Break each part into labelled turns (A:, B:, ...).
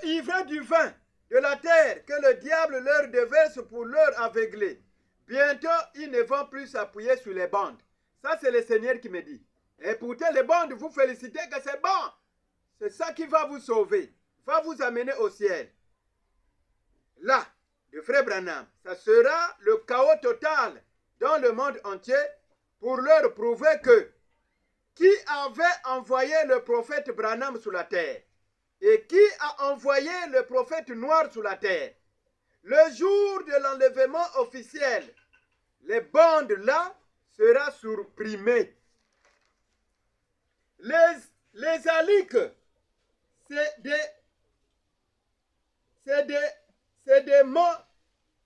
A: ivres du vin de la terre que le diable leur déverse pour leur aveugler. Bientôt, ils ne vont plus s'appuyer sur les bandes. Ça, c'est le Seigneur qui me dit. Écoutez les bandes, vous félicitez que c'est bon. C'est ça qui va vous sauver, va vous amener au ciel. Là, le frère Branham, ça sera le chaos total dans le monde entier pour leur prouver que qui avait envoyé le prophète Branham sur la terre et qui a envoyé le prophète noir sur la terre. Le jour de l'enlèvement officiel, les bandes là seront supprimées. Les aliques, c'est des démons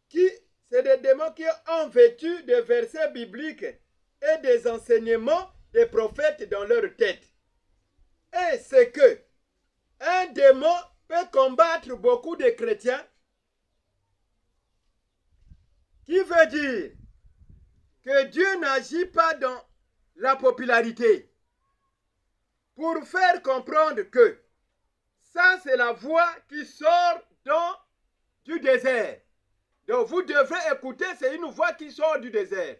A: qui ont vêtu des versets bibliques et des enseignements des prophètes dans leur tête. Et c'est que un démon peut combattre beaucoup de chrétiens, qui veut dire que Dieu n'agit pas dans la popularité pour faire comprendre que ça c'est la voix qui sort du désert. Donc vous devrez écouter, c'est une voix qui sort du désert.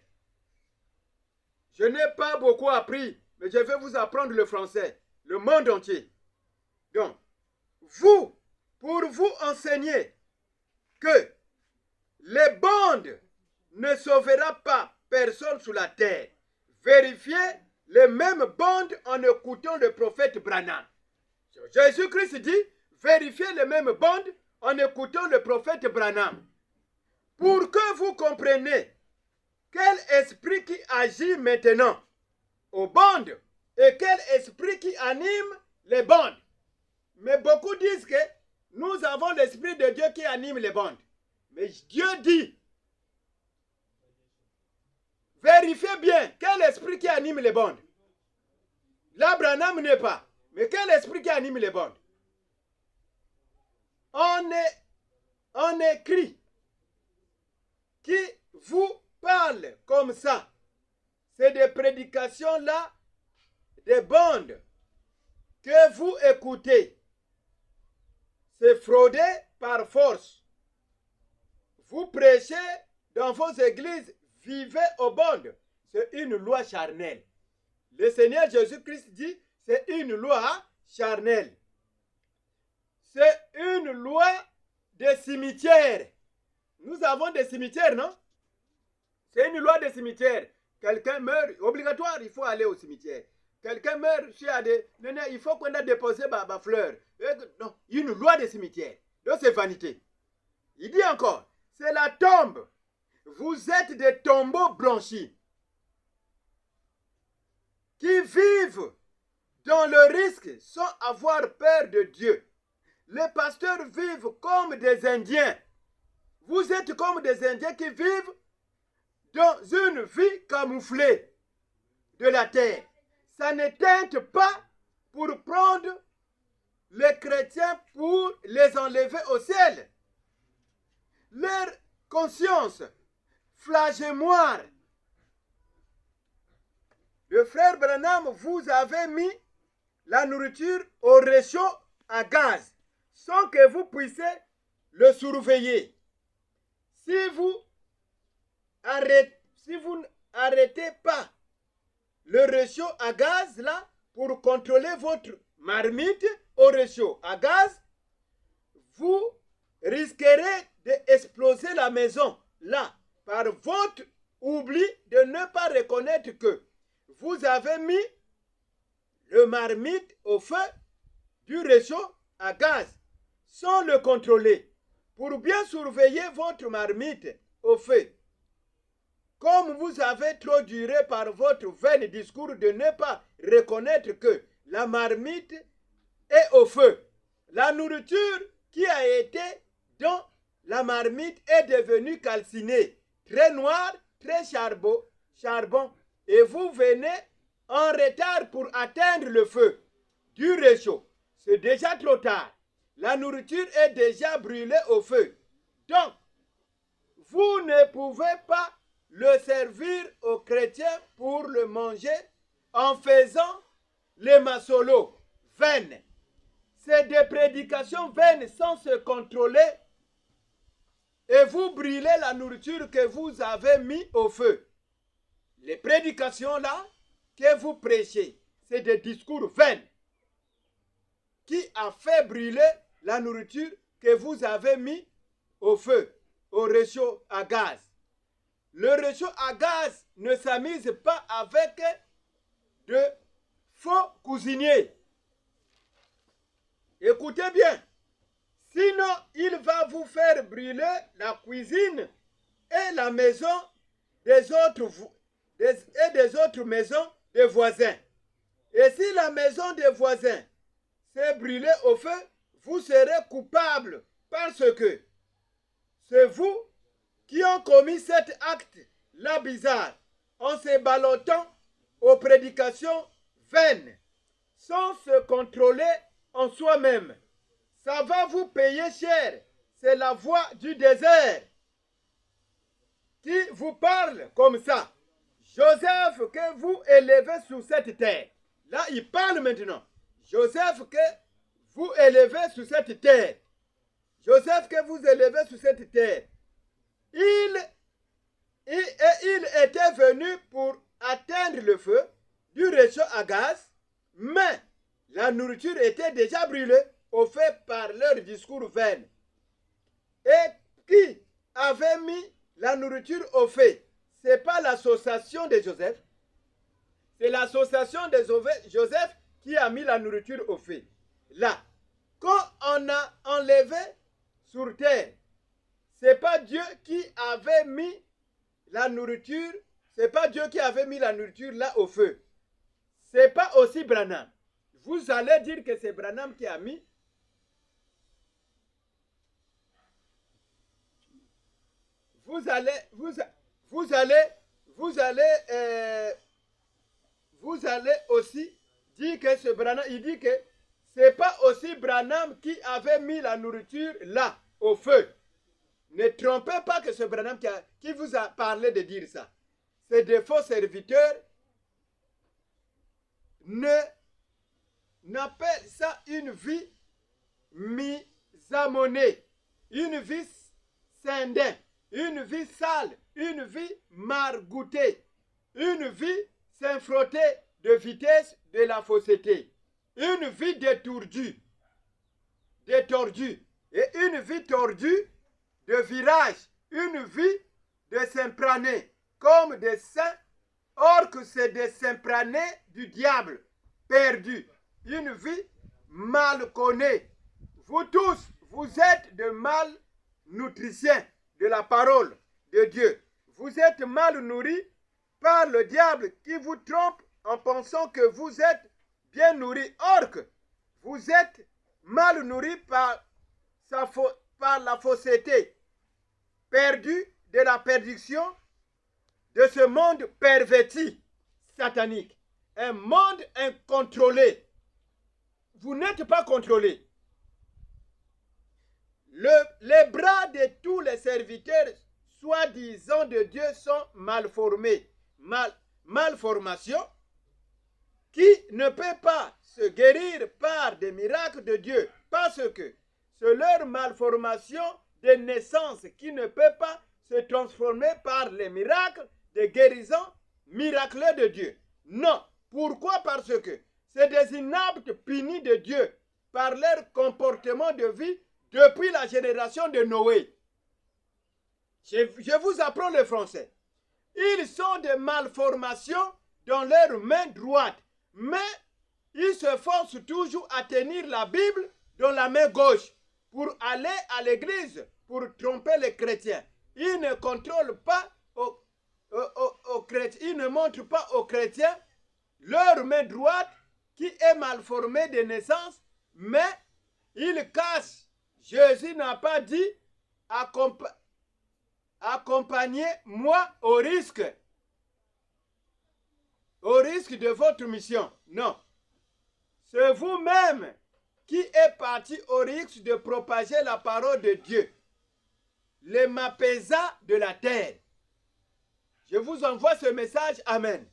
A: Je n'ai pas beaucoup appris, mais je vais vous apprendre le français, le monde entier. Donc, pour vous enseigner que les bandes ne sauveront pas personne sur la terre, vérifiez les mêmes bandes en écoutant le prophète Branham. Jésus-Christ dit, vérifiez les mêmes bandes en écoutant le prophète Branham. Pour que vous compreniez quel esprit qui agit maintenant aux bandes et quel esprit qui anime les bandes. Mais beaucoup disent que nous avons l'esprit de Dieu qui anime les bandes. Mais Dieu dit, vérifiez bien quel esprit qui anime les bandes. Là, Branham n'est pas. Mais quel esprit qui anime les bandes? On écrit qui vous parle comme ça. C'est des prédications là, des bandes que vous écoutez. C'est fraudé par force. Vous prêchez dans vos églises, vivez aux bandes. C'est une loi charnelle. Le Seigneur Jésus-Christ dit, c'est une loi charnelle. C'est une loi des cimetières. Nous avons des cimetières, non? C'est une loi des cimetières. Quelqu'un meurt, obligatoire, il faut aller au cimetière. Quelqu'un meurt, il faut qu'on a déposé ma fleur. Non, une loi des cimetières. Donc c'est vanité. Il dit encore, c'est la tombe. Vous êtes des tombeaux blanchis qui vivent dans le risque sans avoir peur de Dieu. Les pasteurs vivent comme des Indiens. Vous êtes comme des Indiens qui vivent dans une vie camouflée de la terre. Ça ne teinte pas pour prendre les chrétiens pour les enlever au ciel. Leur conscience flagémoire. Le frère Branham vous avez mis la nourriture au réchaud à gaz sans que vous puissiez le surveiller. Si vous n'arrêtez pas le réchaud à gaz là pour contrôler votre marmite au réchaud à gaz, vous risquerez d'exploser la maison là par votre oubli de ne pas reconnaître que vous avez mis le marmite au feu du réchaud à gaz sans le contrôler. Pour bien surveiller votre marmite au feu, comme vous avez trop duré par votre vain discours de ne pas reconnaître que la marmite est au feu, la nourriture qui a été dans la marmite est devenue calcinée, très noire, très charbon, et vous venez en retard pour atteindre le feu du réchaud. C'est déjà trop tard. La nourriture est déjà brûlée au feu. Donc, vous ne pouvez pas le servir aux chrétiens pour le manger en faisant les massolos vaines. c'est des prédications vaines sans se contrôler et vous brûlez la nourriture que vous avez mis au feu. Les prédications là que vous prêchez, c'est des discours vains qui a fait brûler la nourriture que vous avez mis au feu, au réchaud à gaz. Le réchaud à gaz ne s'amuse pas avec de faux cuisiniers. Écoutez bien, sinon il va vous faire brûler la cuisine et la maison des autres maisons des voisins. Et si la maison des voisins s'est brûlée au feu, vous serez coupable parce que c'est vous qui ont commis cet acte-là bizarre en se ballottant aux prédications vaines sans se contrôler en soi-même. Ça va vous payer cher. C'est la voix du désert qui vous parle comme ça. Joseph que vous élevez sur cette terre. Là, il parle maintenant. Joseph que vous élevez sur cette terre. Joseph que vous élevez sur cette terre. Il était venu pour atteindre le feu du réchaud à gaz, mais la nourriture était déjà brûlée au feu par leur discours vain. Et qui avait mis la nourriture au feu? Ce n'est pas l'association de Joseph, c'est l'association de Joseph qui a mis la nourriture au feu. Là, quand on a enlevé sur terre, ce n'est pas Dieu qui avait mis la nourriture, c'est pas Dieu qui avait mis la nourriture là au feu. C'est pas aussi Branham. Vous allez dire que c'est Branham qui a mis. Vous allez aussi dire que c'est Branham. Il dit que c'est pas aussi Branham qui avait mis la nourriture là au feu. Ne trompez pas que c'est Branham qui vous a parlé de dire ça. C'est des faux serviteurs. N'appelle ça une vie mise à monnaie, une vie scindée, une vie sale, une vie margoutée, une vie sans frotter de vitesse de la fausseté, une vie détordue, et une vie tordue de virage, une vie de sympranés, comme des saints, or que c'est des sympranés du diable, perdus, une vie mal connue. Vous tous, vous êtes de malnutriciens de la parole de Dieu. Vous êtes mal nourris par le diable qui vous trompe en pensant que vous êtes bien nourris. Or que vous êtes mal nourris par la fausseté, perdu de la perdition de ce monde perverti, satanique. Un monde incontrôlé. Vous n'êtes pas contrôlé. Les bras de tous les serviteurs, soi-disant de Dieu, sont mal formés. Malformation qui ne peut pas se guérir par des miracles de Dieu. Parce que c'est leur malformation de naissance qui ne peut pas se transformer par les miracles de guérison miraculeux de Dieu. Non. Pourquoi? Parce que c'est des inaptes punis de Dieu par leur comportement de vie depuis la génération de Noé. Je vous apprends le français. Ils sont de malformations dans leur main droite, mais ils se forcent toujours à tenir la Bible dans la main gauche pour aller à l'église, pour tromper les chrétiens. Ils ne contrôlent pas aux chrétiens, ils ne montrent pas aux chrétiens leur main droite qui est mal formée de naissance, mais ils cachent. Jésus n'a pas dit accompagnez-moi au risque de votre mission. Non. C'est vous-même qui êtes parti au risque de propager la parole de Dieu. Les Mapesa de la terre. Je vous envoie ce message. Amen.